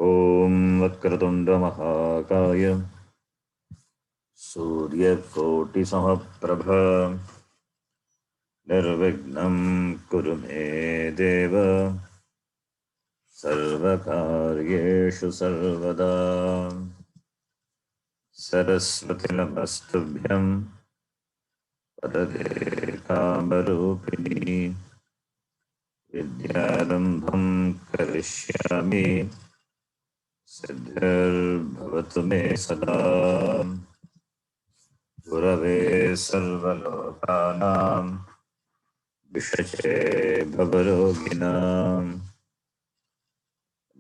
ॐ वक्रतुण्डमहाकाय सूर्यकोटिसमप्रभ निर्विघ्नं कुरु मे देव सर्वकार्येषु सर्वदा। सरस्वती नमस्तुभ्यं वरदे कामरूपिणी विद्यारम्भं करिष्यामि सिद्धिर्भवतु मे सदा। गुरवे सर्वलोकानां विषये भवरोगिणां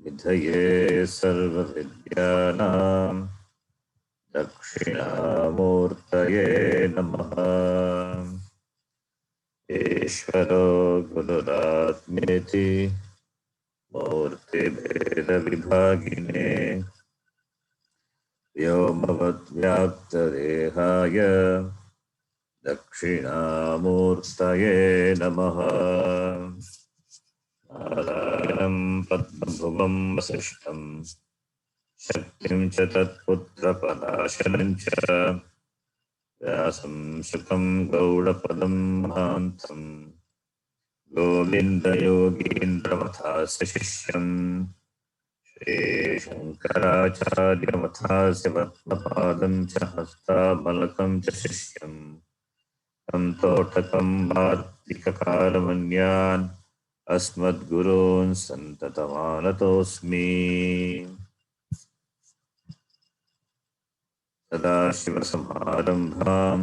निधये सर्वविद्यानां दक्षिणामूर्तये नमः। ईश्वरो गुरुरात्मेति मूर्तिभेदविभागिने व्योमवद्व्याप्तदेहाय दक्षिणामूर्तये नमः। नारायणं पद्मभुवं वसिष्ठं शक्तिं च तत्पुत्रपलाशनं च व्यासं शुकं गौडपदं महान्तं गोविन्दयोगीन्द्रमथास्य शिष्यम् श्रीशङ्कराचार्यमथास्य पद्मपादं च हस्तामलकं च शिष्यम् तं तोटकं वार्तिककारमन्यान् अस्मद्गुरून् सन्ततमानतोऽस्मि। सदाशिवसमारम्भां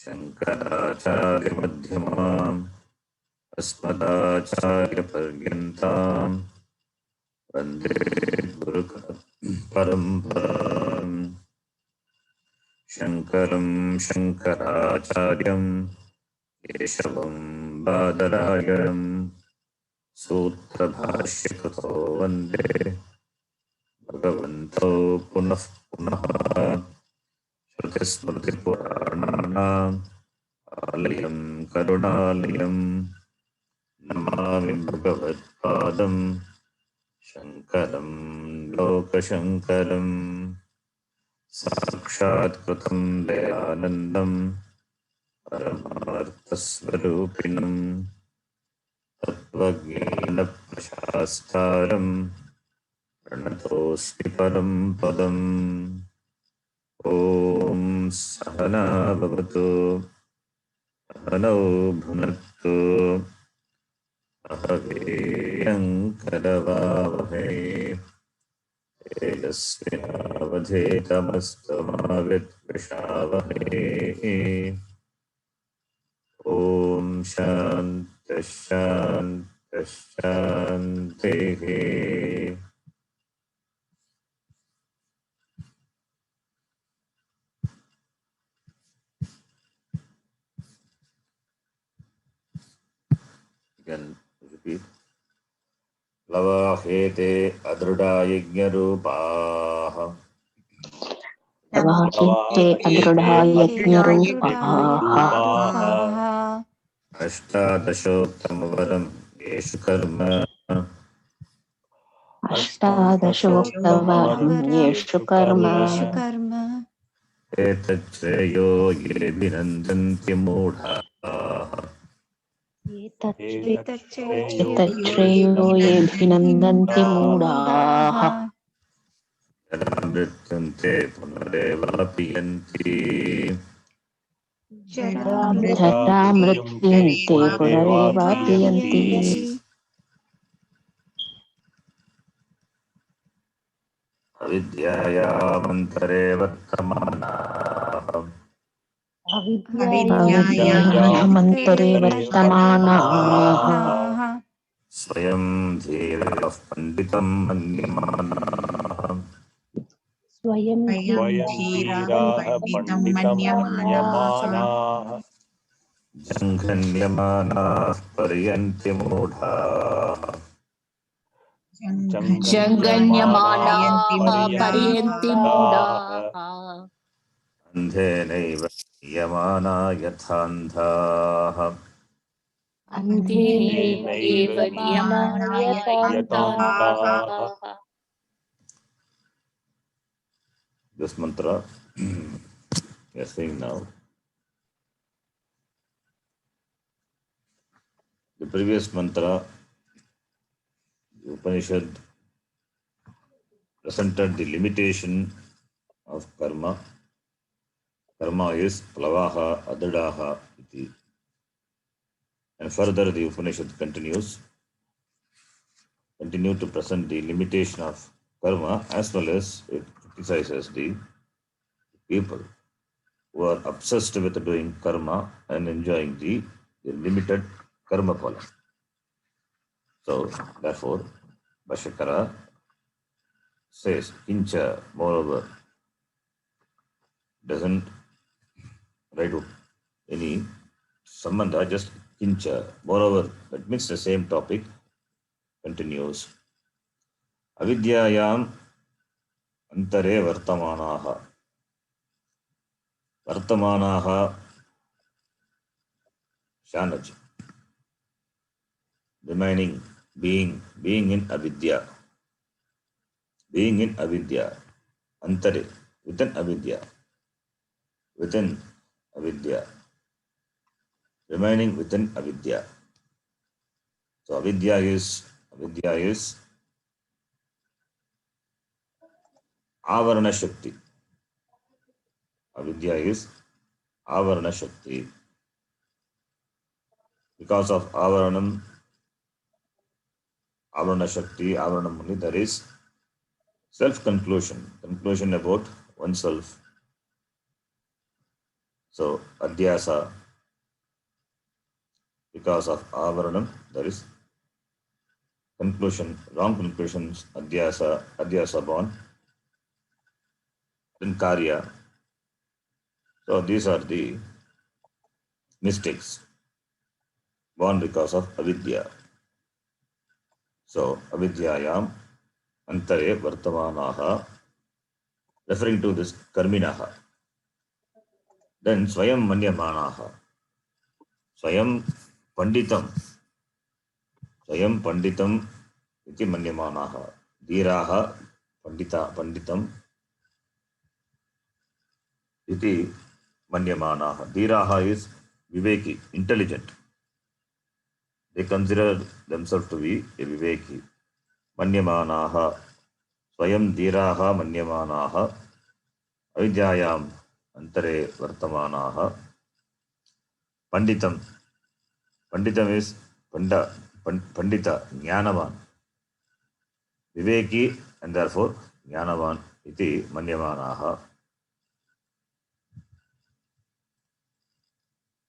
शङ्कराचार्यमध्यमाम् अस्मदाचार्यपर्यन्तां वन्दे गुरुपरम्पराम्। शङ्करं शङ्कराचार्यं केशवं बादरायणं सूत्रभाष्यकृतो वन्दे भगवन्तौ पुनः पुनः। श्रुतिस्मृतिपुराणानाम् आलयं करुणालयं नमामि भगवत्पादं शङ्करं लोकशङ्करम्। साक्षात् कृतं दयानन्दं परमार्थस्वरूपिणं तत्त्वज्ञानप्रशास्तारं प्रणतोऽस्मि परं पदम्। ॐ सहना भवतु सहनौ भुनक्तु अहवीर्यङ्करवावहै तेजस्विनावधीतमस्तु मा विद्विषावहै। ॐ शान्तिः शान्तिः शान्तिः। Again, repeat. लवाहेते अदृढा यज्ञरूपाः प्रवाहिते अदृढा यज्ञरूपाः अष्टादशोत्तमवरं येषु कर्म अष्टादशोक्तवरं येषु कर्म एतच्छ्रेयो येऽभिनन्दन्ति मूढाः एतच्छ्रेयो येऽभिनन्दन्ति मूढाः यदा मृत्युन्ते पुनरेवाप्यन्ति जरामृत्युन्ते पुनरेवाप्यन्ति अविद्यायामन्तरे वर्तमानाः अविद्यायामन्तरे वर्तमानाः स्वयं धीराः पण्डितं मन्यमानाः स्वयं धीराः मन्यमानाः जङ्घन्यमानाः पर्यन्ति मूढाः जङ्गण्यमानाः पर्यन्ति मूढाः अन्धेनैव यमाना यथान्धाः अन्धेनैव नियमाना यथान्धाः this mantra we are seeing now. The previous mantra, the Upanishad presented the limitation of karma. Karma is plavaha adadaha iti. And further the Upanishad continue to present the limitation of karma, as well as it criticizes the people who are obsessed with doing karma and enjoying the limited karma phala. So, therefore, Bhashyakara says, Kincha, moreover, doesn't write any sambandha, just Kincha. Moreover, that means the same topic continues. Avidyayam antare vartamanaha. Vartamanaha Shanaj. Remaining, being in avidya. Being in avidya. Antare, within avidya. Within avidya. Remaining within avidya. So avidya is avarana shakti. Avidya is avarana shakti. Because of avaranam shakti, avaranam only, there is conclusion about oneself. So adhyasa, because of avaranam, there is conclusion, wrong conclusions, adhyasa born. Then karya. So these are the mistakes born because of avidya. So avidyayam antare vartamanaha, referring to this karminaha. Then swayam manyamanaha. Swayam panditam iti manyamanaha. Dhiraha panditam iti manyamanaha. Dhiraha is viveki, intelligent. They consider themselves to be a viveki. Manyamanaha. Swayam dhiraha manyamanaha. Avidyayam antare vartamanaha. Panditam is Pandita, Jnanavan. Viveki and therefore Jnanavan iti manyamanaha.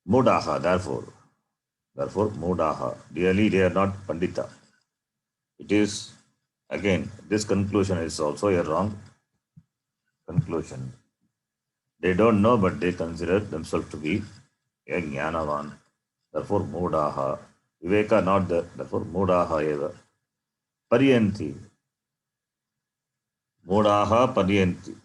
Mudaha, therefore Mudaha. Really they are not Pandita. It is, again, this conclusion is also a wrong conclusion. They don't know, but they consider themselves to be a Jnanavan. Therefore Mudaha. Viveka not there, therefore Mudaha eva. Paryanti. Mudaha paryanti.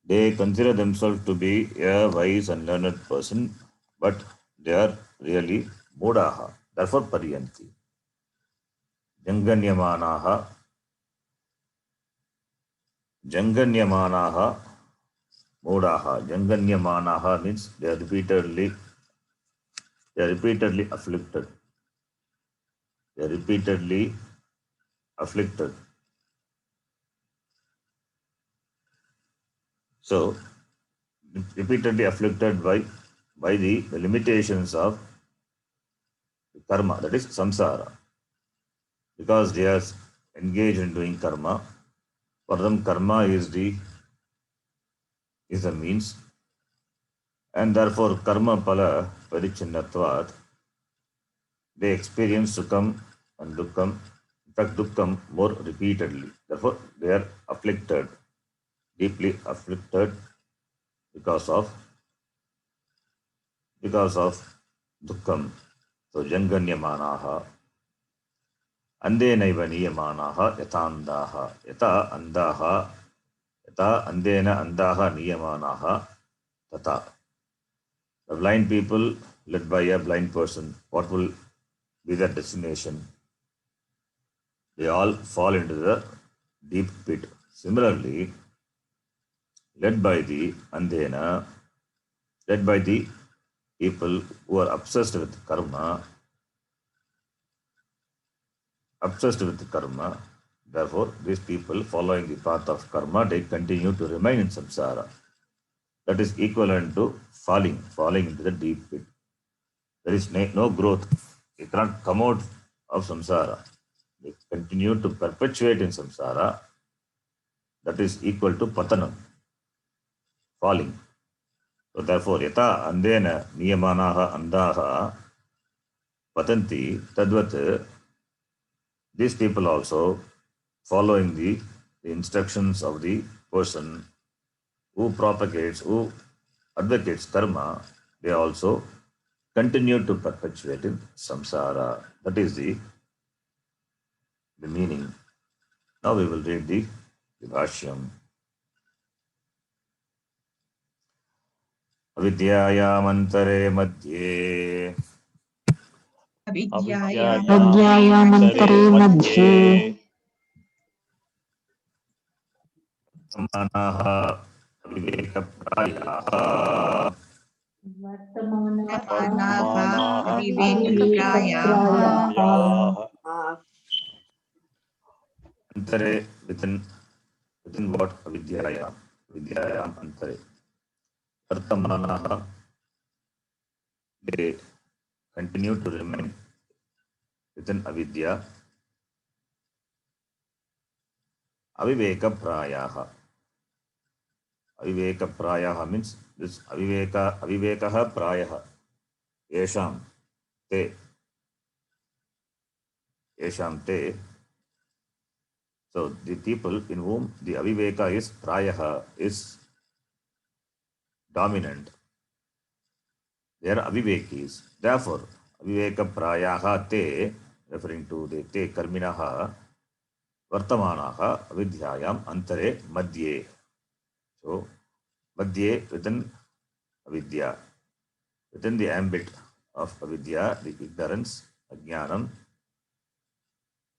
They consider themselves to be a wise and learned person, but they are really mudaha. Therefore paryanti. Janganyamanaha mudaha. Janganyamanaha means they are repeatedly afflicted. They are repeatedly afflicted. So, repeatedly afflicted by the limitations of karma, that is samsara. Because they are engaged in doing karma, for them karma is the means, and therefore karma pala parichinnatvat, they experience sukham and dukkham, in fact dukkham more repeatedly. Therefore they are afflicted, deeply afflicted because of dukkham. So janganyamanaha. Ande naiva niyamanaha yatandaha. Yata andena andaha niyamanaha tata. The blind people led by a blind person, what will be their destination? They all fall into the deep pit. Similarly, led by the andena, led by the people who are obsessed with karma, Therefore, these people following the path of karma, they continue to remain in samsara. That is equivalent to falling into the deep pit. There is no growth. You cannot come out of samsara. They continue to perpetuate in samsara. That is equal to patanam, falling. So therefore, yata andena niyamanaha andaha patanti tadvat, these people also following the instructions of the person who propagates, who advocates karma, they also continue to perpetuate in samsara. That is the meaning. Now we will read the Bhashyam. Avidyayamantare madhye अविद्यायामन्तरे मध्ये samanaha vivekaprayaha वर्तमानाः विवेकप्रायाः विवेकप्रायाः antare within what? Avidyayam antare. Vartamanaha, they continue to remain within avidya. Aviveka prayaha means this avivekaha prayaha. Yesham te. So the people in whom the aviveka is prayaha, is dominant, they are avivekis. Therefore, aviveka prayaha te, referring to the te karminaha, vartamanaha avidyayam antare madhye. So, madhye within avidya, within the ambit of avidya, the ignorance, ajnanam,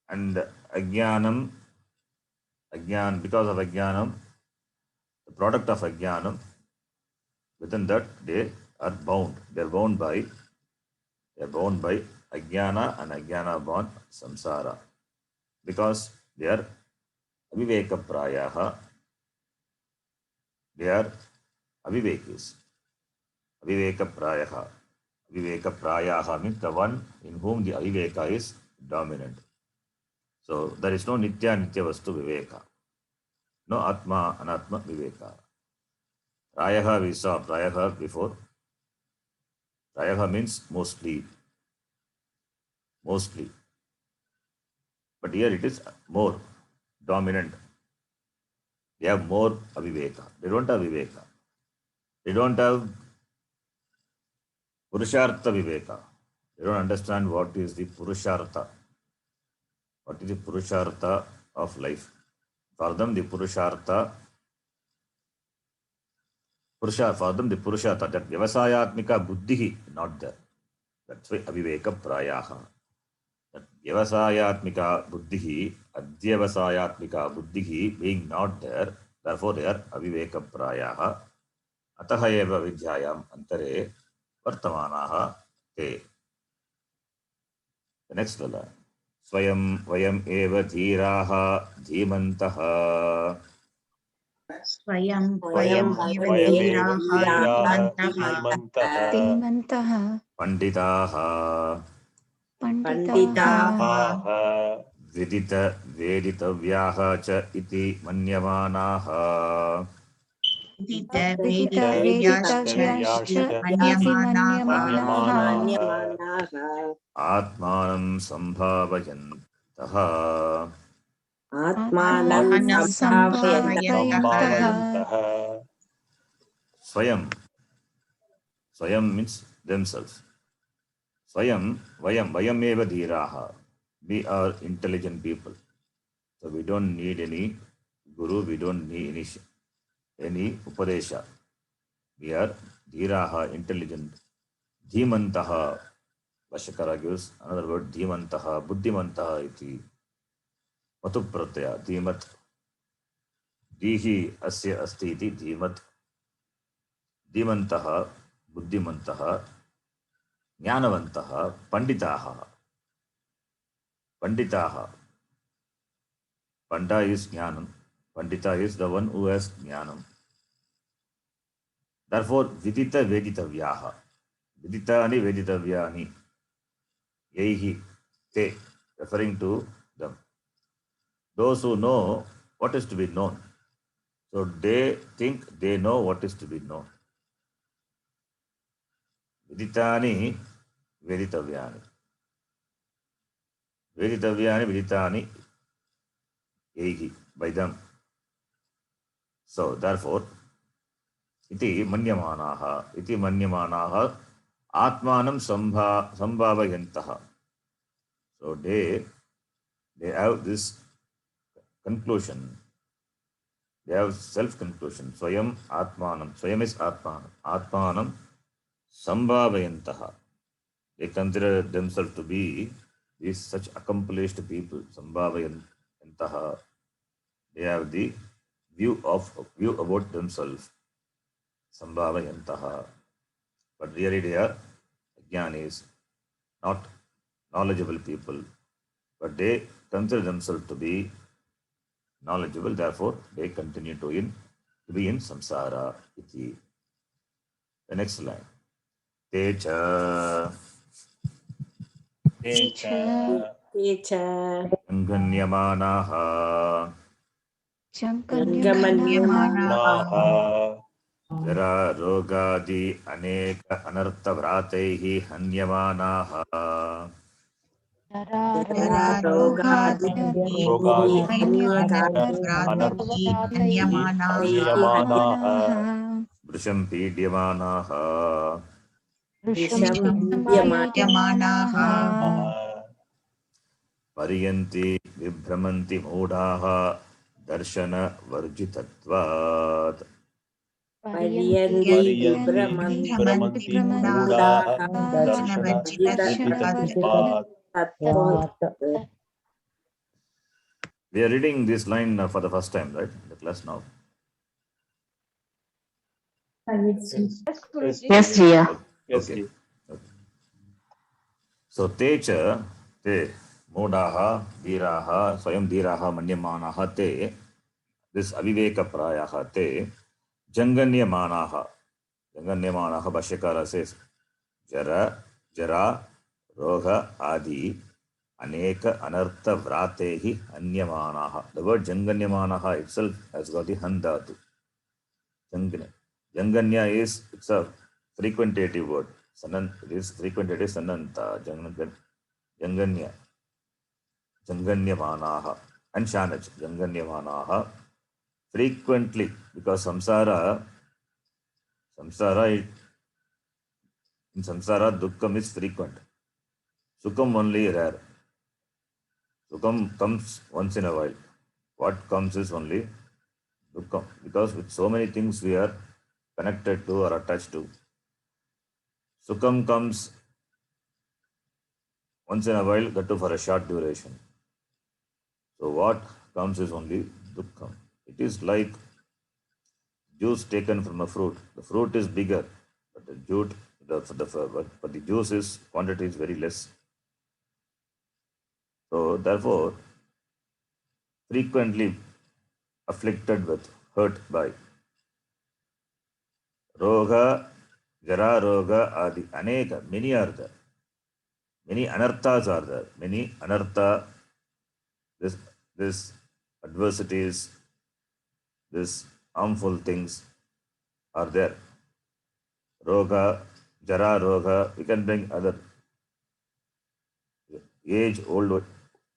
and because of ajnanam, the product of ajnanam, within that they are bound. They are bound by ajnana and ajnana born samsara. Because they are aviveka prayaha, they are avivekis. Aviveka prayaha means the one in whom the aviveka is dominant. So there is no nitya vastu viveka. No atma anatma viveka. Prayaha, we saw prayaha before. Prayaha means mostly. But here it is more dominant. They have more aviveka. They don't have viveka. They don't have purushartha viveka. They don't understand what is the purushartha. What is the purushartha of life? For them, the purushartha, that vyavasayatmika buddhi, not there. That's why aviveka prayaha. That vyavasayatmika buddhi, adyavasayatmika buddhi being not there, therefore they are aviveka prayaha. Ataha eva vidyayam antare vartamanaha te. The next line. Swayam vayam eva dhiraha dhimantaha. स्वयं वयम् एव धीराः धीमन्तः Panditaha vidita veditavyaha cha iti manyamanaha. Atmanam sambhavayantaha. आत्मानं सम्भावयन्तः Swayam means themselves. Swayam eva dhiraha. We are intelligent people. So we don't need any guru, we don't need any upadesha. We are dhiraha, intelligent. Dhimantaha. Vashakara gives another word, dhimantaha, buddhimantaha iti. Matu pratyaya, dhimat. धीहि अस्य अस्ति इति धीमत् धीमन्तः बुद्धिमन्तः ज्ञानवन्तः पंडिताः पंडिताः Panda is jnanam. Pandita is the one who has jnanam. Therefore, vidita veditavyaha. Viditani veditavyani. Yaihi te. Referring to them. Those who know what is to be known. So they think they know what is to be known. Viditani veditavyani. Veditavyani viditani. Yaihi. By them. So therefore, iti manyamanaha atmanam sambhavayantaha. So they have this conclusion. They have self-conclusion. Swayam atmanam. Swayam is atmanam. Atmanam sambhavayantaha. They consider themselves to be these such accomplished people. Sambhavayantaha. They have the view about themselves. Sambhavayantaha. But really they are jnanis, not knowledgeable people. But they consider themselves to be knowledgeable, therefore they continue to be in samsara. Iti. The next line. Techa Anganyamanaha Jara Rogadi Aneka Anartha Vratehi Hanyamanaha Vrisham Pidyamanaha Pariyanti Vibhramanti Modaha Darshana Varjitatvat We are reading this line for the first time, right? In the class now. Yes, Jiya. Okay. So techa te modaha dhiraha swayam dhiraha manyamanaha te, this aviveka prayaha te janganyamanaha Bhashyakara says jara roga adi aneka anartha vratehi anyamanaha. The word janganyamanaha itself has got the handatu. Janganya is, it's a frequentative word. It is frequentative sananta. Janganya. Janganyamanaha. And Shanaj. Janganyamanaha. Frequently, because samsara, in samsara, dukkham is frequent. Sukham only rare. Sukham comes once in a while. What comes is only dukkham. Because with so many things we are connected to or attached to. Sukham comes once in a while, but for a short duration. So what comes is only dukkham. It is like juice taken from a fruit. The fruit is bigger, but the juice quantity is very less. So therefore, frequently afflicted with, hurt by. Roga, Jara Roga Adi, Aneka, many are there. Many anarthas are there. Many anartha, this adversities, this harmful things are there. Roga, Jara Roga, we can bring other age, old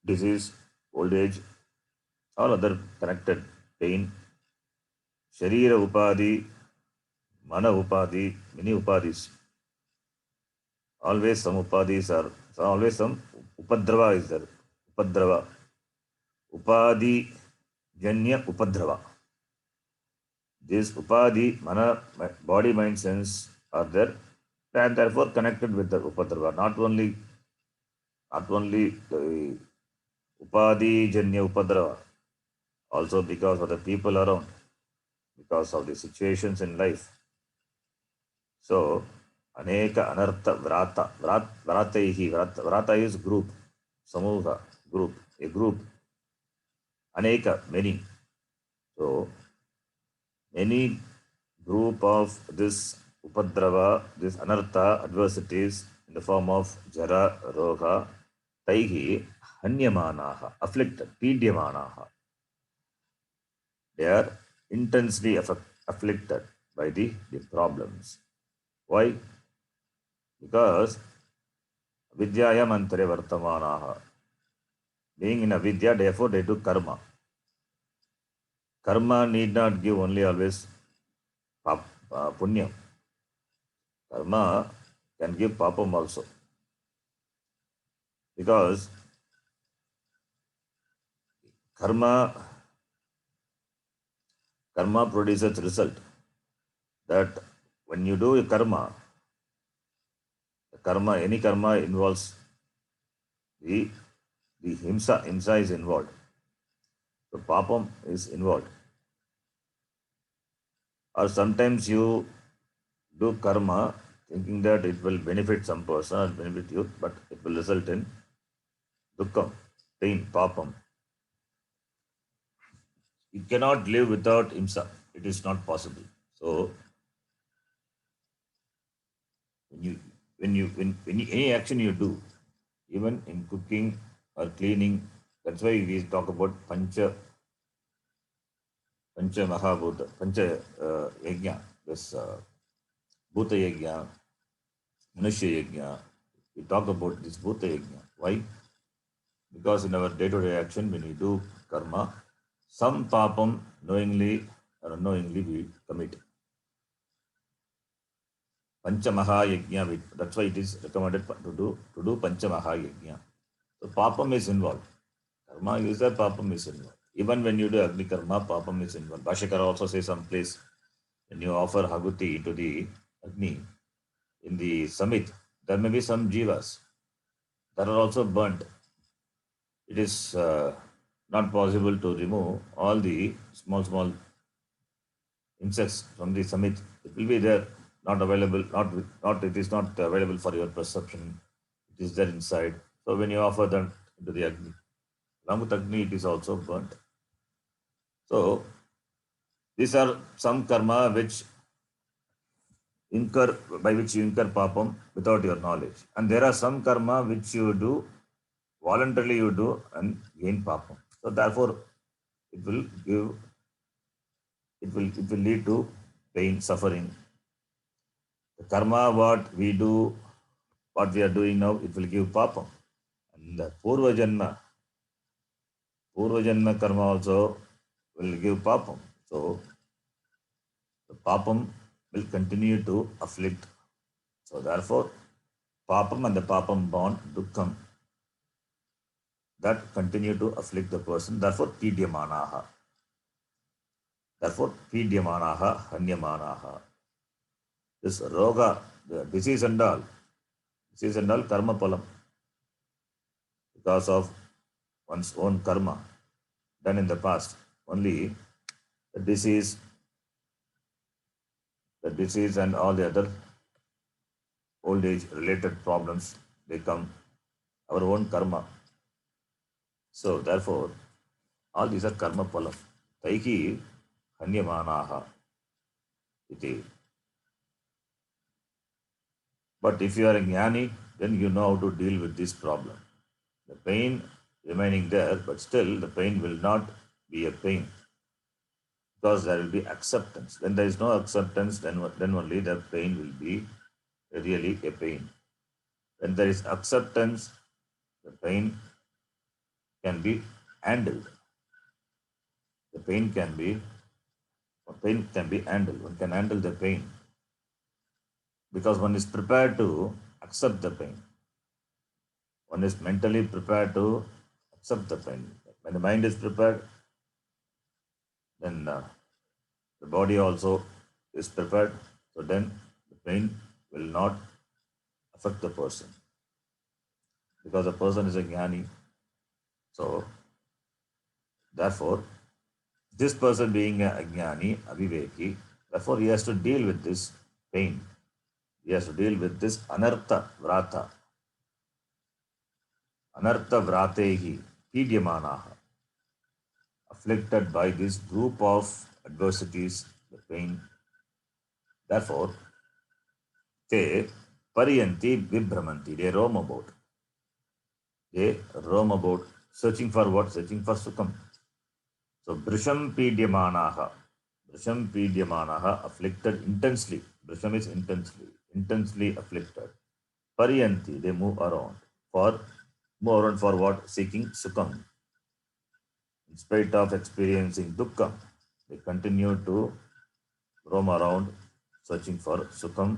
disease, old age, all other connected pain. Sharira Upadi, Mana Upadi, many Upadis. Always some Upadis are, always some Upadrava is there. Upadrava. Upadi Janya Upadrava. This Upadi, Mana, body, mind, sense are there, and therefore connected with the Upadrava. Not only the Upadi Janya Upadrava, also because of the people around, because of the situations in life. So, Aneka Anartha Vrata. Vrata is group, Samuha, group, a group. Aneka, many. So, many group of this Upadrava, this Anartha, adversities in the form of Jara, Roga, Taihi, Hanyamanaha, afflicted, Pidyamanaha. They are intensely afflicted by the problems. Why? Because Vidyayam antare vartamanaha. Being in avidya, therefore they do karma. Karma need not give only always punyam. Karma can give papam also. Because karma produces result. That when you do a karma, any karma involves the himsa is involved. So papam is involved. Or sometimes you do karma thinking that it will benefit some person or benefit you, but it will result in dukkam, pain, papam. You cannot live without himsa. It is not possible. So any action you do, even in cooking or cleaning, that's why we talk about pancha mahabhuta, pancha yajna, this bhuta yajna, manushya yajna. We talk about this bhuta yajna. Why? Because in our day-to-day action, when we do karma, some papam knowingly or unknowingly we commit. Pancha Mahayajna, that's why it is recommended to do Pancha Mahayajna. So papam is involved. Karma is there, papam is involved. Even when you do Agni Karma, papam is involved. Bhashakara also says someplace when you offer Haguti to the Agni in the Samit, there may be some jivas that are also burnt. It is not possible to remove all the small insects from the summit. It will be there, not available, not it is not available for your perception. It is there inside. So when you offer that into the Agni, along with Agni, it is also burnt. So these are some karma by which you incur papam without your knowledge. And there are some karma which you do voluntarily you do and gain papam. So therefore it will give it will lead to pain, suffering. The karma what we are doing now, it will give papam. And the Purva Janma karma also will give papam. So the papam will continue to afflict. So therefore, papam and the papam bond, dukkham, that continue to afflict the person. Therefore, pidyamanaha. Therefore, pidyamanaha, hanyamanaha. This roga, the disease and all, karma palam. Because of one's own karma done in the past. Only the disease and all the other old age related problems, they come our own karma. So therefore, all these are karma palam. Taiki hanyamanaha iti. But if you are a jnani, then you know how to deal with this problem. The pain remaining there, but still the pain will not be a pain because there will be acceptance. When there is no acceptance, then only the pain will be really a pain. When there is acceptance, the pain can be handled. The pain can be handled. One can handle the pain because one is prepared to accept the pain. One is mentally prepared to accept the pain. When the mind is prepared, then the body also is prepared. So then the pain will not affect the person because the person is a jnani. So therefore, This person being a ajnani, aviveki, therefore he has to deal with this pain. He has to deal with this anartha vrata. Anartha vratehi, pidyamanaha, afflicted by this group of adversities, the pain. Therefore, te pariyanti vibhramanti, they roam about. They roam about, searching for what? Searching for sukham. So, Brisham Pidyamanaha, afflicted intensely. Brisham is intensely afflicted. Pariyanti, they move around. For what? Seeking Sukham. In spite of experiencing Dukkham, they continue to roam around searching for Sukham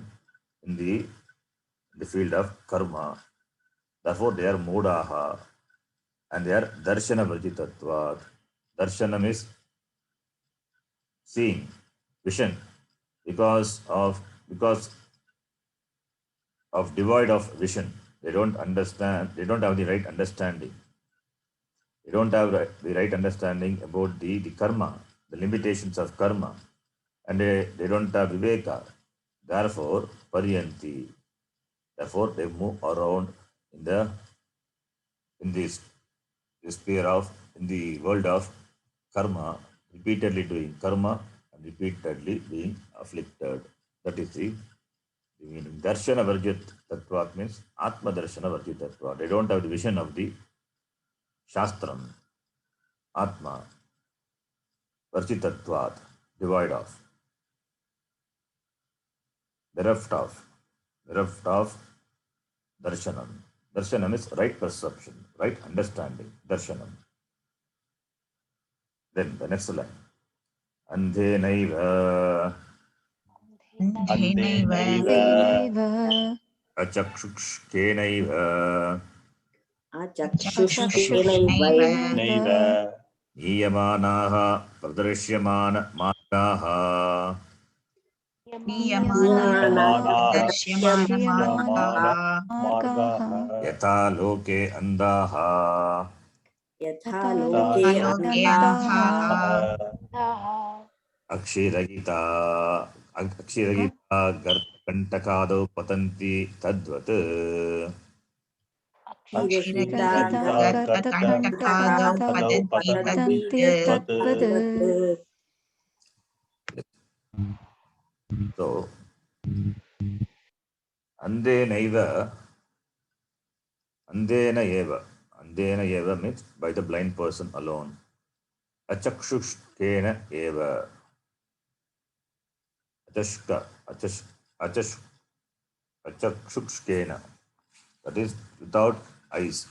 in the field of karma. Therefore, they are Mudaha and they are Darshana Varjitatvat. Darshanam is seeing, vision, because of devoid of vision. They don't understand, they don't have the right understanding. They don't have the right understanding about the karma, the limitations of karma, and they don't have viveka. Therefore, pariyanti. Therefore, they move around in the in this sphere of in the world of karma, repeatedly doing karma and repeatedly being afflicted. That is the meaning. Darshana Varjit Tattvat means Atma Darshana Varjit Tattva. They don't have the vision of the Shastram, Atma, Varjit Tattvat, devoid of, bereft of Darshanam. Darshanam is right perception, right understanding, Darshanam. Then the next line. Andhe naiva अन्धेनैव achakshushkenaiva चक्षुषेणैव naive niyamanaha pradrishyamana margaha नीयमानाः यमानाः प्रदर्श्यमानमार्गाः मार्गाः यथा लोके अन्धाः यथा लोके लोके अन्धाः अन्धाः अक्षिरहिता गर्तकण्टकादौ पतन्ति तद्वत् क्षीरहिता क्षीरहितगर्तकण्टकादौ गर्तकण्टकादौ पतन्ति पतन्ति तद्वत् तद्वत् So, andena eva means by the blind person alone. Achakshushkena eva, achakshushkena, that is without eyes.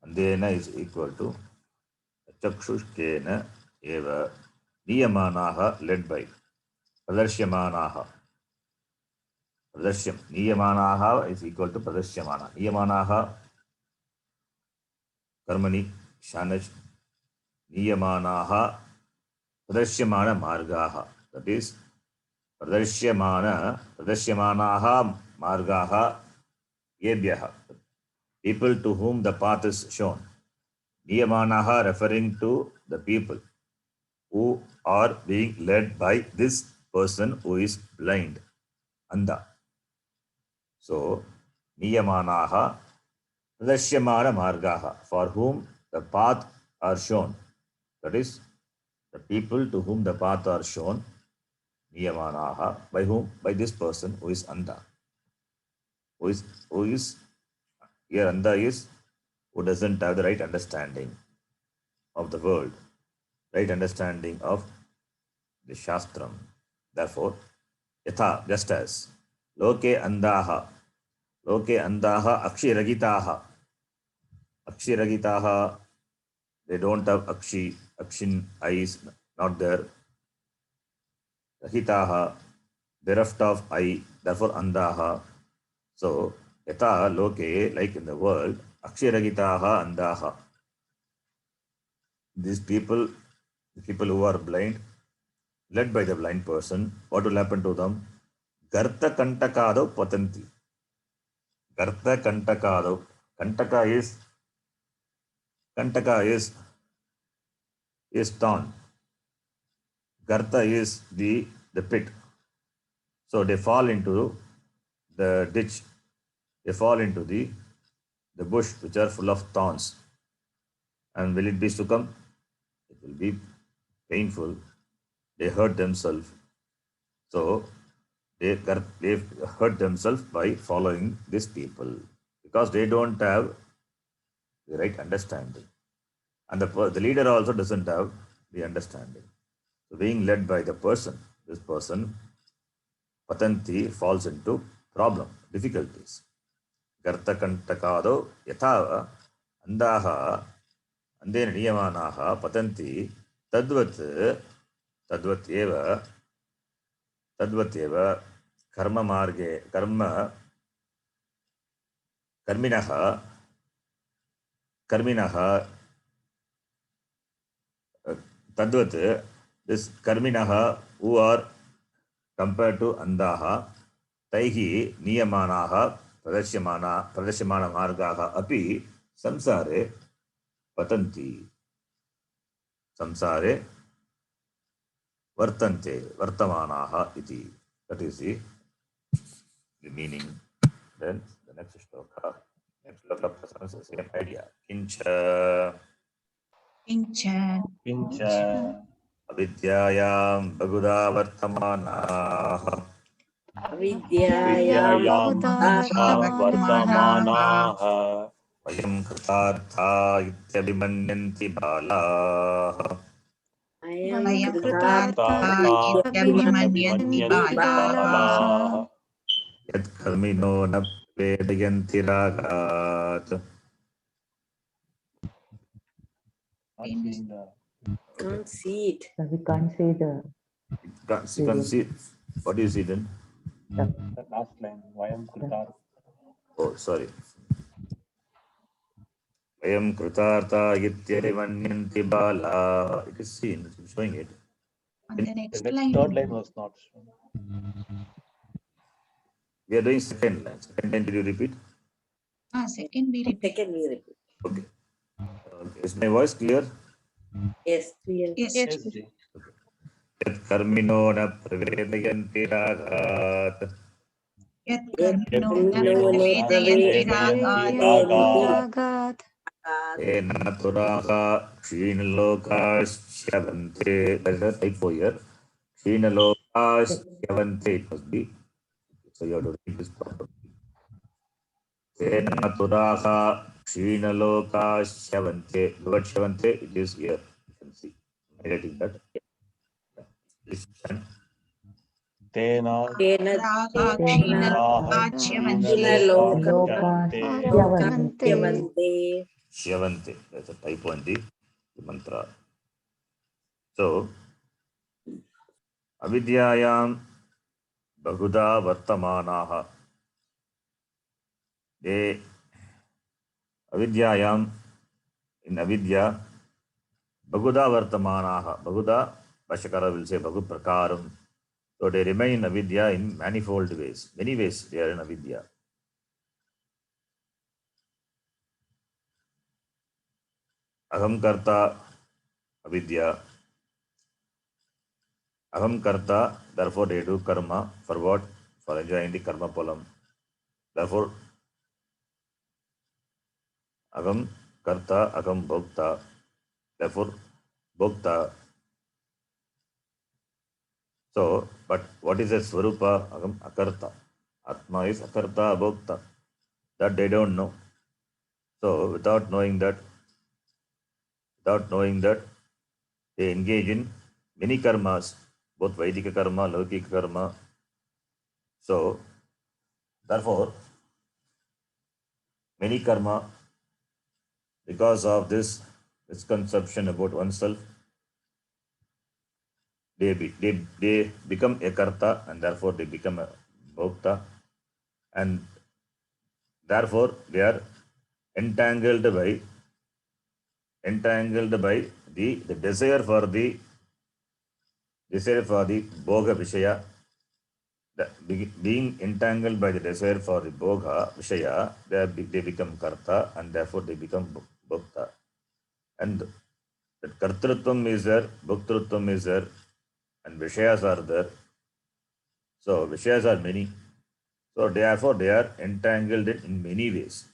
Andena is equal to achakshushkena eva, niyamanaha, led by, pradarsyamanaha. Pradarsyam. Niyamanaha is equal to pradarsyamana. Niyamanaha कर्मणि शानच नियमानाः प्रदर्श्यमान मार्गाः. That is प्रदर्श्यमानाः मार्गाः येभ्यः, people to whom the path is shown. Niyamanaha referring to the people who are being led by this person who is blind, andha. So niyamanaha pradashyamana margaha, for whom the path are shown. That is, the people to whom the path are shown, niyamanaha, by whom? By this person who is andha. Who is here andha is who doesn't have the right understanding of the world, right understanding of the Shastram. Therefore, yatha, just as, loke andaha akshiragitaha. Akshiragitaha, they don't have akshin, eyes, not there. Rahitaha, bereft of eye, therefore andaha. So, yatha loke, like in the world, akshiragitaha andaha. These people, the people who are blind, led by the blind person, what will happen to them? Garta kantakado patanti. Garta kantakado. Kantaka is is torn. Garta is the pit. So they fall into the ditch. They fall into the bush which are full of thorns. And will it be Sukham? It will be painful. They hurt themselves. So they hurt themselves by following these people because they don't have the right understanding. And the leader also doesn't have the understanding. So being led by the person, this person, Patanti, falls into problem, difficulties. Garta kantakado yatha andaha andena niyamanaha patanti tadvat eva karma marge karminaha tadvat, this karminaha who are compared to andaha taihi niyamanaha pradashyamana margaha api samsare patanti. Samsare vartamanaha iti. That is the meaning. Then the next shloka presents the same idea. Kincha avidyayam baguda vartamanaha Avidyayam vartamanaha vayam kritartha ityabhimanyanti balaha Ayam kritartha kritartha ityabhimanyanti balaha yat karmino na vedayanti ragat. Can't see it. So we can't say the You can see. What do you see then? The last line, Vayam kritartha. Oh, sorry. Vayam kritartha ityabhimanyanti balaha. It is seen. It's showing it. The next The line. third line was not shown. We are doing second line. Second line, did you repeat? Second we repeat. Second we repeat. Okay. Is my voice clear? Yes, clear. Yes. Yes, Ji. Yat karmino na pravedayanti ragat. Yat Karmino karmino na pravedayanti pravedayanti ragat. ragat. Ena turaha kshinalokasyavante. There is a typo here. Kshinalokasyavante. It must be. So you have to read this properly. Ena turaha kshinalokasyavante. The word shavante, it is here. You can see. I'm writing that. This and Tena Raga raha kshina Lokashyavante. Shyavante. That's a typo in the mantra. So, avidyayam bahuda vartamanaha. They avidyayam, in avidya, bahuda vartamanaha. Bahuda, Bhashyakara will say bahu prakaram. So they remain in avidya in manifold ways. Many ways they are in avidya. Aham karta avidya. Aham karta, therefore they do karma. For what? For enjoying the karma polam. Therefore, agam karta, agam bhokta. Therefore, bhokta. So, but what is a swarupa? Agam akarta. Atma is akarta, bhokta. That they don't know. So, without knowing that, they engage in many karmas, both Vaidika karma, Laukika karma. So, therefore, many karma, because of this misconception about oneself, they become a karta and therefore they become a bhokta, and therefore they are entangled by the desire for the bhoga vishaya. Being entangled by the desire for the bhoga vishaya, they become karta and therefore they become bhokta. And that Kartrutvam is there, Bhoktrutvam is there, and Vishayas are there. So Vishayas are many. So therefore they are entangled in many ways.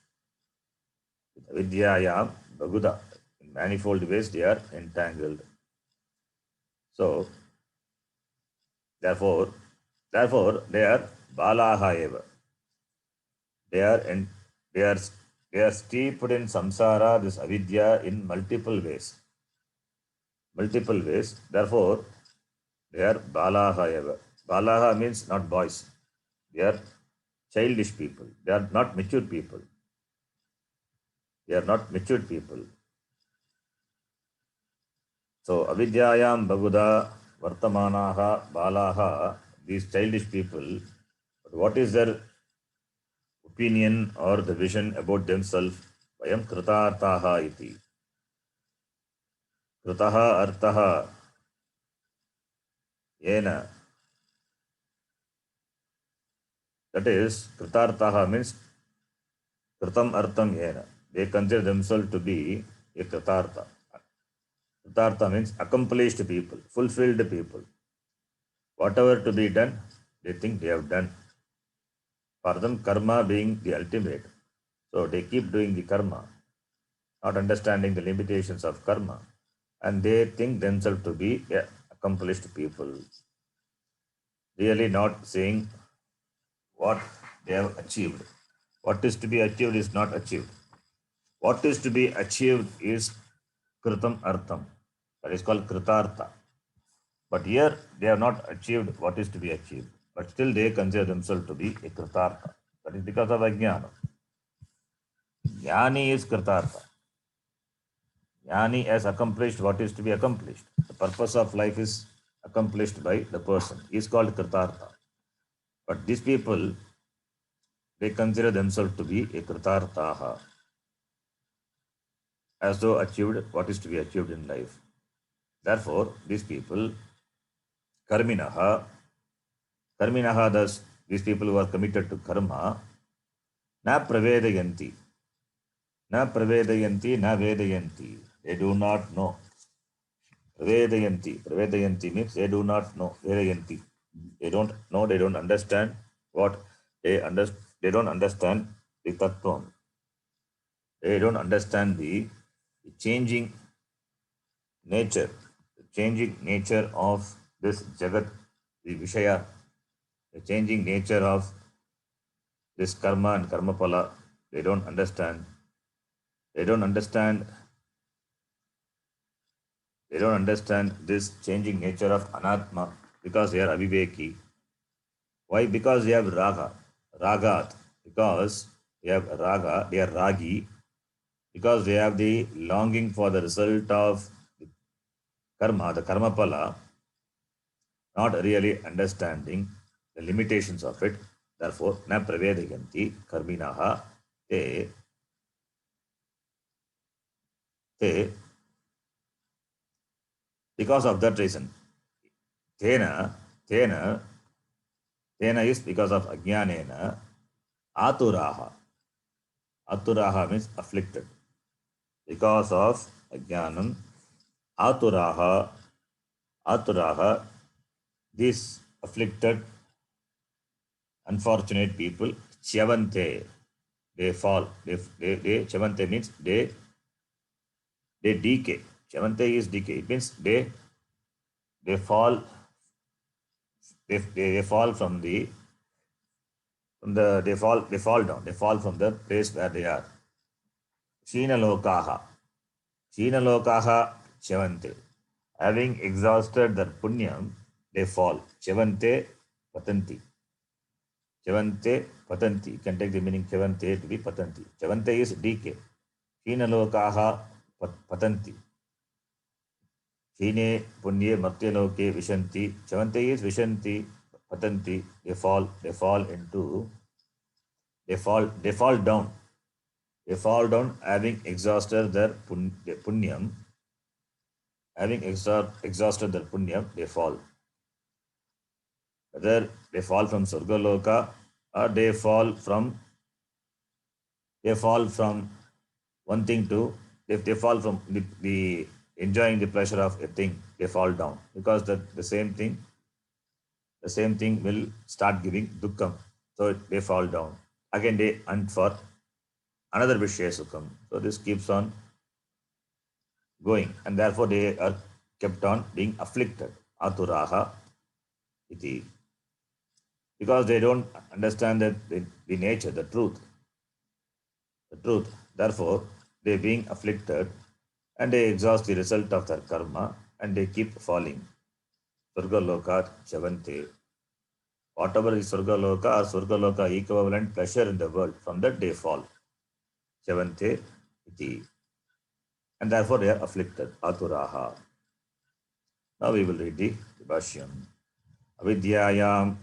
Vidyayam Bhaguda. In manifold ways they are entangled. So therefore they are Balaha eva. They are steeped in samsara, this avidya, in multiple ways. Multiple ways. Therefore, they are balaha eva. Balaha means not boys. They are childish people. They are not mature people. They are not mature people. So, avidyayam baguda vartamanaha balaha, these childish people, but what is their opinion or the vision about themselves? Vayam kritarthaha iti. Kritaha artaha yena. That is, kritarthaha means kritam artam yena. They consider themselves to be a kritartha. Kritartha means accomplished people, fulfilled people. Whatever to be done, they think they have done. For them, karma being the ultimate. So they keep doing the karma, not understanding the limitations of karma. And they think themselves to be accomplished people. Really not saying what they have achieved. What is to be achieved is not achieved. What is to be achieved is kritam artham. That is called kritartha. But here they have not achieved what is to be achieved. But still they consider themselves to be a kritartha. That is because of ajnana. Jnani is kritartha. Jnani has accomplished what is to be accomplished. The purpose of life is accomplished by the person. He is called kritartha. But these people, they consider themselves to be a kritarthaha, as though achieved what is to be achieved in life. Therefore, these people, karminaha, thus, these people who are committed to karma, na pravedayanti, na vedayanti. They do not know. Pravedayanti means they do not know. Vedayanti. They don't know, they don't understand what they don't understand the tattvam. They don't understand the changing nature of this jagat, the vishaya, the changing nature of this karma and karma pala. They don't understand. They don't understand this changing nature of anatma because they are aviveki. Why? Because they have ragat. Because they have raga, they are ragi. Because they have the longing for the result of karma, the karma pala, not really understanding the limitations of it. Therefore, na pravedayanti karminaha te because of that reason. Tena is because of ajnanena. Aturaha means afflicted. Because of ajnanam, aturaha, these afflicted, unfortunate people, chavante, they fall. They chavante means they decay. Chavante is decay. It means they fall. They fall from they fall down. They fall from the place where they are. Shinalokaha chavante. Having exhausted their punyam, they fall. Chavante patanti. Chavante patanti. You can take the meaning chavante to be patanti. Chavante is decay. Shinalokaha patanti. Shine punye matyaloke vishanti. Chavante is vishanti. Patanti. They fall down. They fall down having exhausted their punyam. Having exhausted their punyam, they fall. Whether they fall from Surgaloka or they fall from one thing to, if they fall from the enjoying the pleasure of a thing, they fall down because the same thing will start giving dukkam. So they fall down. Again, they hunt for another Vishya Sukham. So this keeps on going, and therefore they are kept on being afflicted. Aturaha iti. Because they don't understand the nature, the truth. The truth. Therefore, they being afflicted and they exhaust the result of their karma and they keep falling. Surgaloka Chavante. Whatever is Surgaloka or Surgaloka equivalent pleasure in the world, from that they fall. Chavante iti. And therefore they are afflicted. Aturaha. Now we will read the Bhashyam. Avidyayam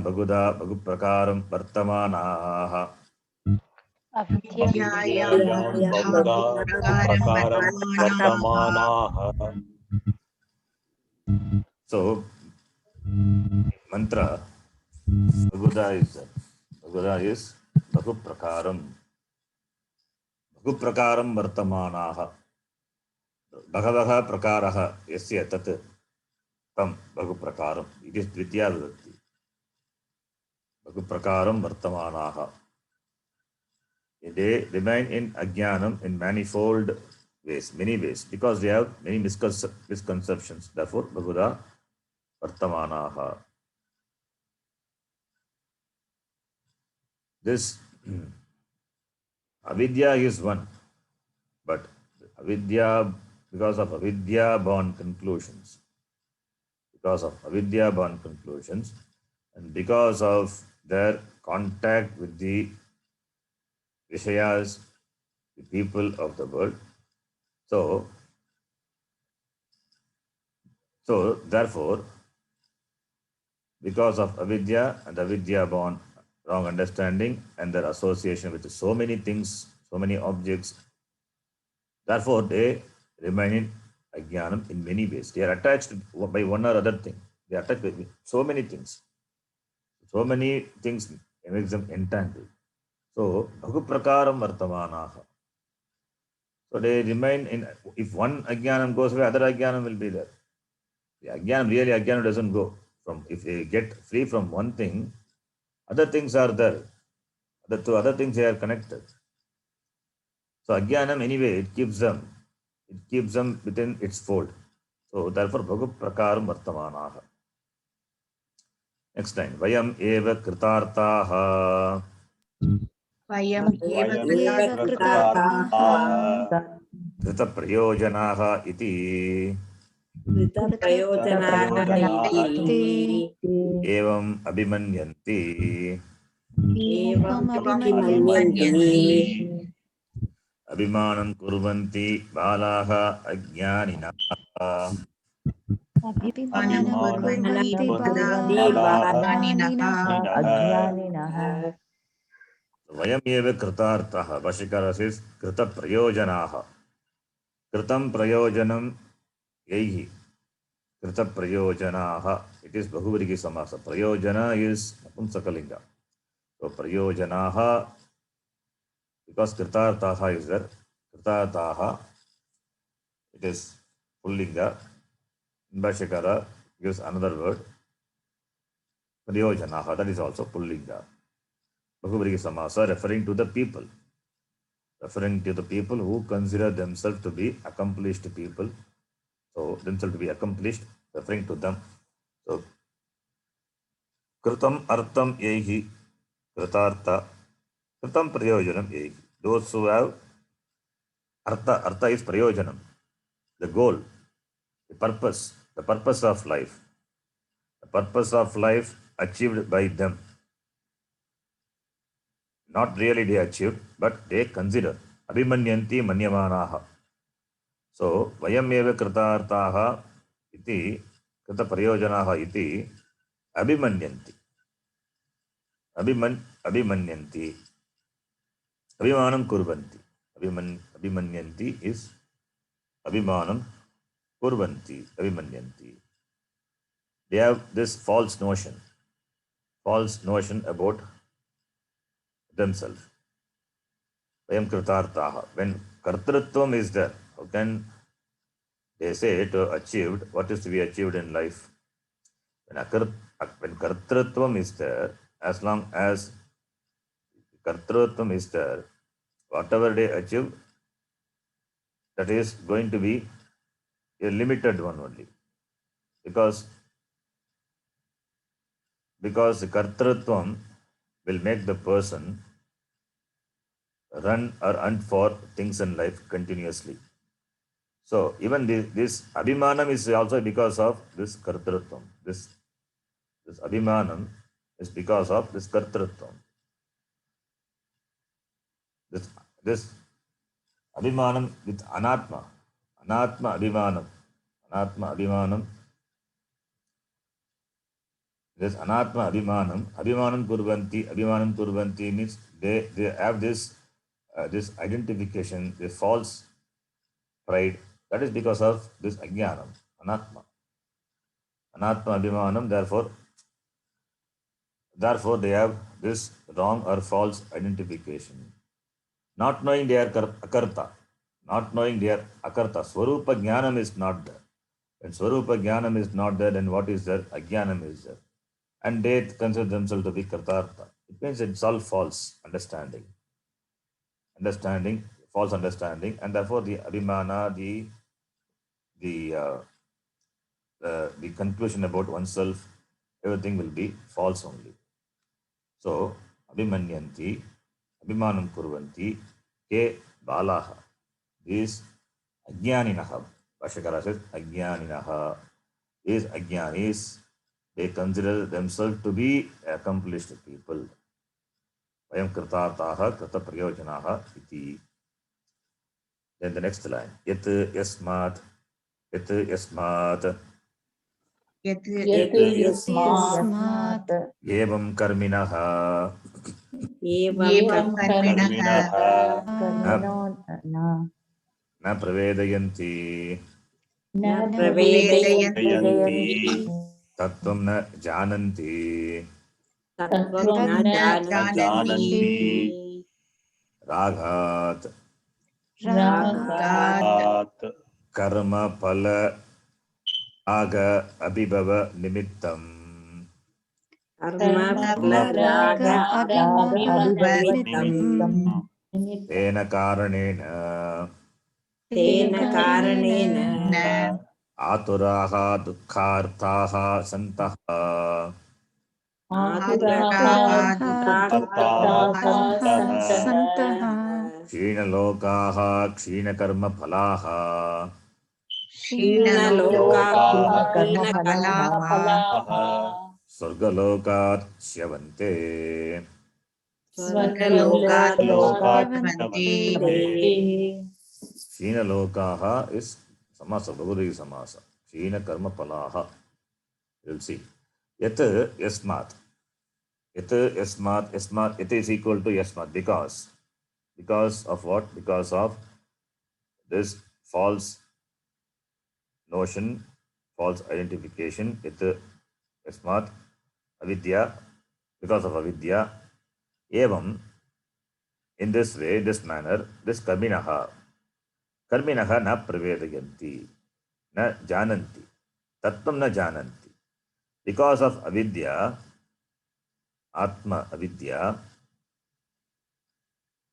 Bhaguda Bhaguprakaram Vartamanaha. Avidyayam Avidyayam Bahuda Bahuda Bhuprakaram Bhuprakaram Vartamanaha. Vartamanaha. So, mantra Bhaguda is Bhaguprakaram. Bhaguprakaram Vartamanaha. Bhagavaha Prakaraha Yasya Tat Tam Bhaguprakaram. It is Dvitya Vibhakti. Bhaguprakaram Vartamanaha. They remain in Ajnanam in manifold ways, many ways, because they have many misconceptions. Therefore, Bhaguda Vartamanaha. This avidya is one, but avidya, because of avidya born conclusions, and because of their contact with the Vishayas, the people of the world, so therefore, because of avidya and avidya born wrong understanding and their association with so many things, so many objects, therefore they remain in ajnanam in many ways. They are attached by one or other thing. They are attached by so many things. So many things makes them entangled. So, bhaguprakaram vartamanaha. So they remain in, if one ajnanam goes away, other ajnanam will be there. The ajnanam doesn't go. If they get free from one thing, other things are there. The two other things they are connected. So ajnanam anyway, it keeps them within its fold. So therefore, bhaguprakaram vartamanaha. Next line. Vayam eva kritartaha. Vayam eva Vayam Eva kritartaha. Kritartaha. Krita prayojanaha iti. Krita prayojanaha Prayojanaha iti. Evam abhimanyanti. Evam Abhimanyanti. abhimanyanti. Abhimanam kurvanti balaha ajnaninaha. Anam Abhimanam kurvanti Anam kurvanti kurvanti balaha balaha ajnaninaha. Vayam eva kritartaha. Bhashyakara says krita prayojanaha. Kritam prayojanam yaihi. Krita prayojanaha. It is Bahuvariga Samasa. Prayojana is Napumsakalinga. So prayojanaha, because kritartaha is there. Kritartaha, it is Pullinga. Bhashyakara gives another word. Prayojanaha, that is also Pullinga. Bahuvariga Samasa, referring to the people. Referring to the people who consider themselves to be accomplished people. So, themselves to be accomplished, referring to them. So, Kritam Artham Yehi Kritartha Kritam Prayojanam Yehi. Those who have Artha is Prayojanam, the goal, the purpose of life. The purpose of life achieved by them. Not really they achieved, but they consider. Abhimanyanti manyamanaha. So, vayam eva kritartaha iti, krita prayojanaha iti, abhimanyanti. Abhimanyanti. Abhimanam kurvanti. Abhimanyanti is abhimanam kurvanti. Abhimanyanti. They have this false notion about themselves. Vayam kritartaha. When kartritvam is there, how can They say to achieved, what is to be achieved in life? When kartrutvam is there, as long as kartrutvam is there, whatever they achieve, that is going to be a limited one only. Because kartrutvam will make the person run or hunt for things in life continuously. So even this abhimanam is also because of this kartrutvam. This abhimanam is because of this kartrutvam. This abhimanam with anatma abhimanam. This anatma abhimanam kurvanti means they have this identification, this false pride. That is because of this ajnanam, anatma abhimanam. Therefore, they have this wrong or false identification. Not knowing they are akarta, Swarupa jnanam is not there. When Swarupa jnanam is not there, then what is there? Ajnanam is there. And they consider themselves to be kartartha. It means it's all false understanding, false understanding, and therefore the abhimana, the conclusion about oneself, everything will be false only. So, abhimanyanti, abhimanam kurvanti, ke balaha. These ajnaninaha, Bhashyakara says, ajnaninaha. These ajnanis, they consider themselves to be accomplished people. Vayam kritartaha, krita prayojanaha iti. Then the next line, yat yasmat, यत् यस्मात् evam karminaha, एवं कर्मिणः कर्मिणो na pravedayanti, न प्रवेदयन्ति tattvam na jananti, तत्त्वं न जानन्ति raghat, रागात् karma phala aga abhibhava nimittam. कर्मफलराग अभिभवनिमित्तं Tena karanena तेन कारणेन aturaha dukharthaha santaha सन्तः kshina karma phalaha क्षीणलोकाः कर्मफलाः स्वर्गलोकात् च्यवन्ते स्वर्गलोकात् लोकाद्भवन्ति क्षीणलोकाः is samasa, Bahudari samasa. Kshina karma phalaha. You'll see. Yat yasmat. Yat is equal to yasmat. Because of what? Because of this false notion, false identification. Yat yasmat avidya. Because of avidya. Evam, in this way, this manner, this karminaha na pravedayanti, na jananti, tattvam na jananti. Because of avidya, atma avidya,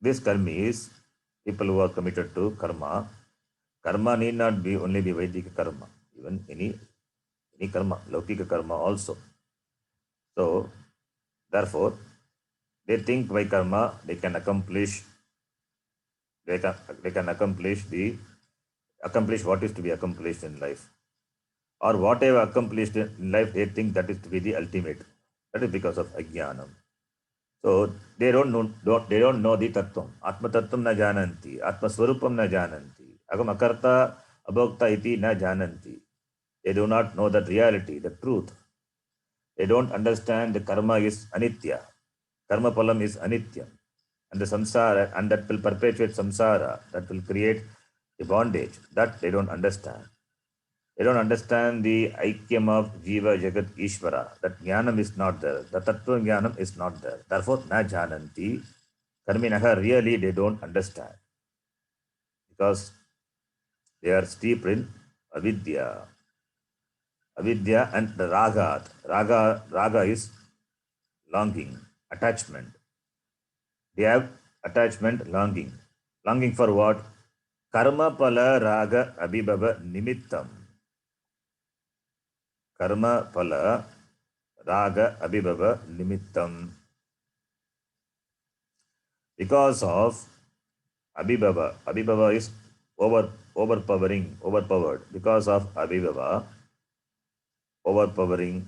this karmis, people who are committed to karma need not be only be Vedic karma, even any karma, Laukika karma also. So, therefore, they think by karma they can accomplish what is to be accomplished in life, or whatever accomplished in life they think that is to be the ultimate. That is because of ajnanam. So they don't know the tattvam. Atma tattvam na jananti, atma swarupam na jananti, agam akarta abhokta iti na jananti. They do not know that reality, the truth. They don't understand the karma is anitya. Karma palam is anitya. And the samsara, and that will perpetuate samsara, that will create the bondage. That they don't understand. They don't understand the aikyam of jiva, jagat, ishvara. That jnanam is not there. The tattva jnanam is not there. Therefore, na jananti. Karminaha, really they don't understand. Because they are steeped in avidya. Avidya and the ragat. Raga is longing, attachment. They have attachment, longing. Longing for what? Karma pala raga abhibhava nimittam. Karma pala raga abhibhava nimittam. Because of abhibhava. Abhibhava is overpowered. Because of abhibhava, overpowering,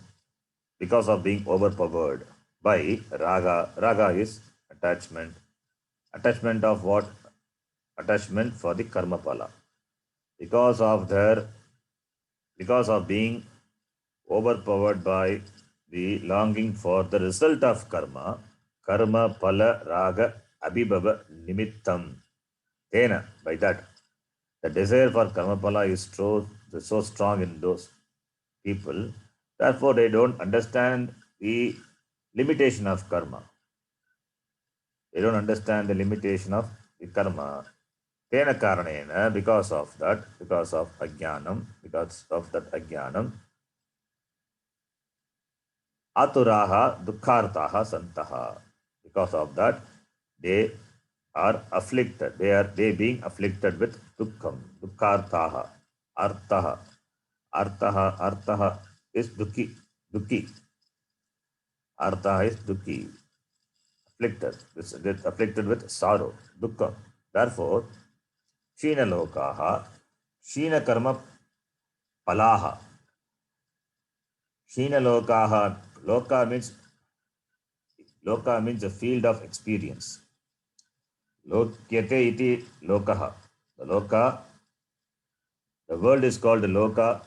because of being overpowered by raga. Raga is attachment. Attachment of what? Attachment for the karma pala. Because of being overpowered by the longing for the result of karma, karma pala raga abhibhava nimittam. Tena, by that, the desire for karma pala is so strong in those people. Therefore, they don't understand the limitation of karma. They don't understand the limitation of the karma. Tena karanena, because of that ajnanam, aturaha dukkhartaha santaha. Because of that, they are afflicted. They being afflicted with dukkham, dukkhartaha, artaha. Artaha is dukhi. Artaha is dukhi. Afflicted with sorrow, dukkha. Therefore, Shina lokaha, Shina karma palaha. Shina lokaha, loka means a field of experience. Lokyate iti lokaha. The world is called loka.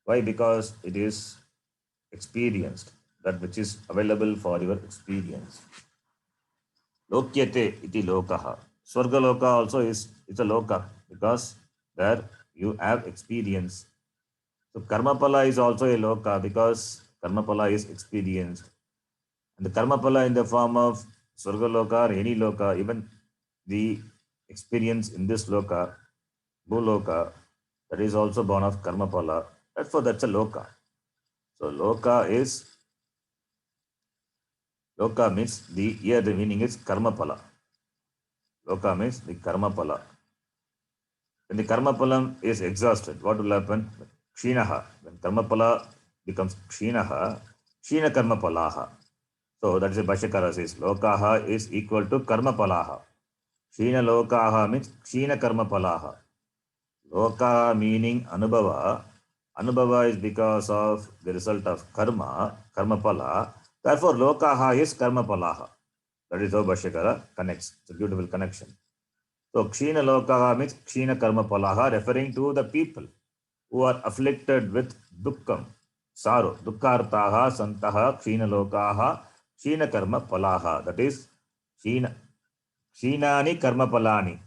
Why? Because it is experienced, that which is available for your experience. Lokyate iti lokaha. Swarga loka also is a loka, because there you have experience. So karmapala is also a loka, because karmapala is experienced. And the karmapala in the form of swarga loka or any loka, even the experience in this loka, bhuloka, that is also born of karmapala. Therefore, that's a loka. So loka means the meaning is karmapala. Loka means the karmapala. When the karmapalam is exhausted, what will happen? Kshinaha. When karmapala becomes kshinaha, kshina karmapalaha. So that is a Bhashyakara says, lokaha is equal to karmapalaha. Kshina lokaha means kshina karmapalaha. Loka meaning anubhava. Anubhava is because of the result of karmapala. Therefore, lokaha is karmapalaha. That is how Bhashyakara connects. It's a beautiful connection. So, kshina lokaha means kshina karmapalaha, referring to the people who are afflicted with dukkham, sorrow. Dukkhartaha santaha kshina lokaha kshina karma palaha. That is kshinani karma palani.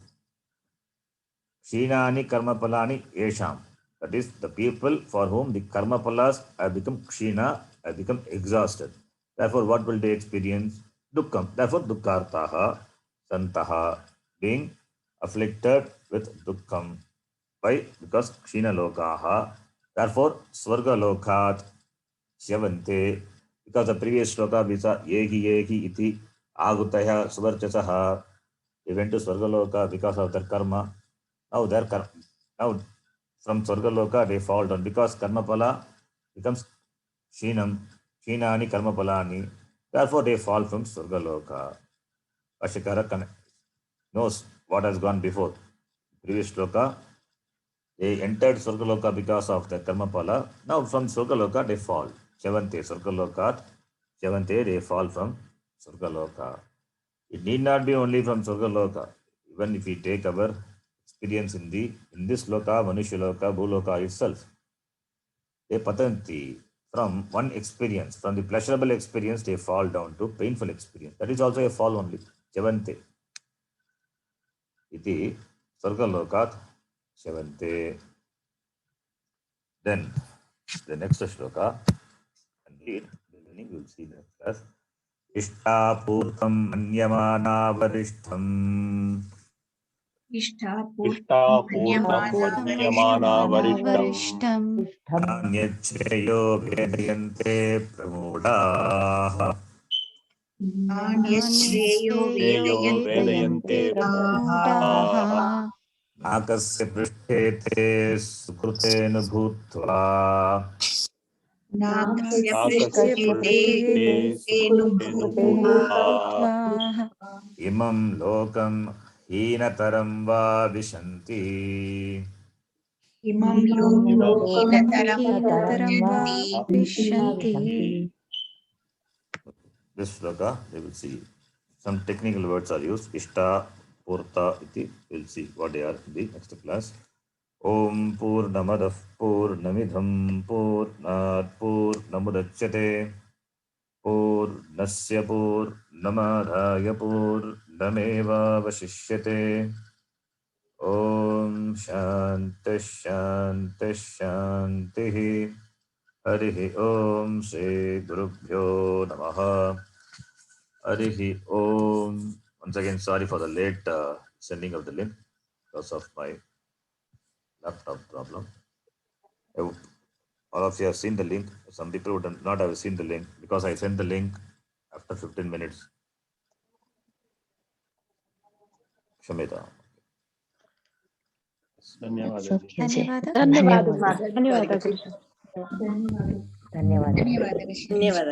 Kshinani karma palani yesham. That is the people for whom the karma palas have become kshina, have become exhausted. Therefore, what will they experience? Dukkham. Therefore, dukkhartaha santaha, being afflicted with dukkham. Why? Because kshina lokaha. Therefore, swarga lokat syavante. Because the previous sloka we saw yehi iti agutaya suvarchasaha. They went to swarga loka because of their karma. Now from swarga loka they fall down, because karma pala becomes shinani karma palani. Therefore, they fall from swarga loka. Bhashyakara knows what has gone before. Previous sloka, they entered Surgaloka because of the Karmapala. Now from Surgaloka they fall. Shavante, Surgalokat, Shavante, they fall from Surgaloka. It need not be only from Surgaloka. Even if we take our experience in this Loka, Manusha Loka, Bhuloka itself, they patanti, from one experience, from the pleasurable experience, they fall down to painful experience. That is also a fall only. Shavante. Iti Surgalokat Shavante. Then the next shloka, indeed, beginning we will see the next class. Ishtapurtam manyamana varishtham इष्टापूर्णं मन्यमाना वरिष्ठम् नान्यच्छ्रेयो वेदयन्ते प्रमूढाः नान्यश्रेयो श्रेयो वेदयन्ते वेदयन्ते प्रमूढाः नाकस्य पृष्ठे ते सुकृतेन भूत्वा नाकस्य नाकस्य पृष्ठे पृष्ठे तेन सुकृतेन भूत्वा भूत्वा इमं लोकं हीनतरं वा विशन्ति इमं इमं लोकं लोकं हीनतरं हीनतरं वा वा विशन्ति। This sloka, they will see some technical words are used. Ishta, Purta, iti. We'll see what they are in the next class. Om Purnamadav Purnamidham Purnat Purnamudachyate Purnasya Purnamadhaya Purnameva Vashishyate. Om Shanti Shanti Shanti. Harihi Om Shri Gurubhyo Namaha. Harihi Om. Once again, sorry for the late sending of the link because of my laptop problem. I hope all of you have seen the link. Some people would not have seen the link because I sent the link after 15 minutes. Shamita. ಧನ್ಯವಾದ ಧನ್ಯವಾದ ಧನ್ಯವಾದ ಧನ್ಯವಾದ ಧನ್ಯವಾದ ಧನ್ಯವಾದ ಧನ್ಯವಾದ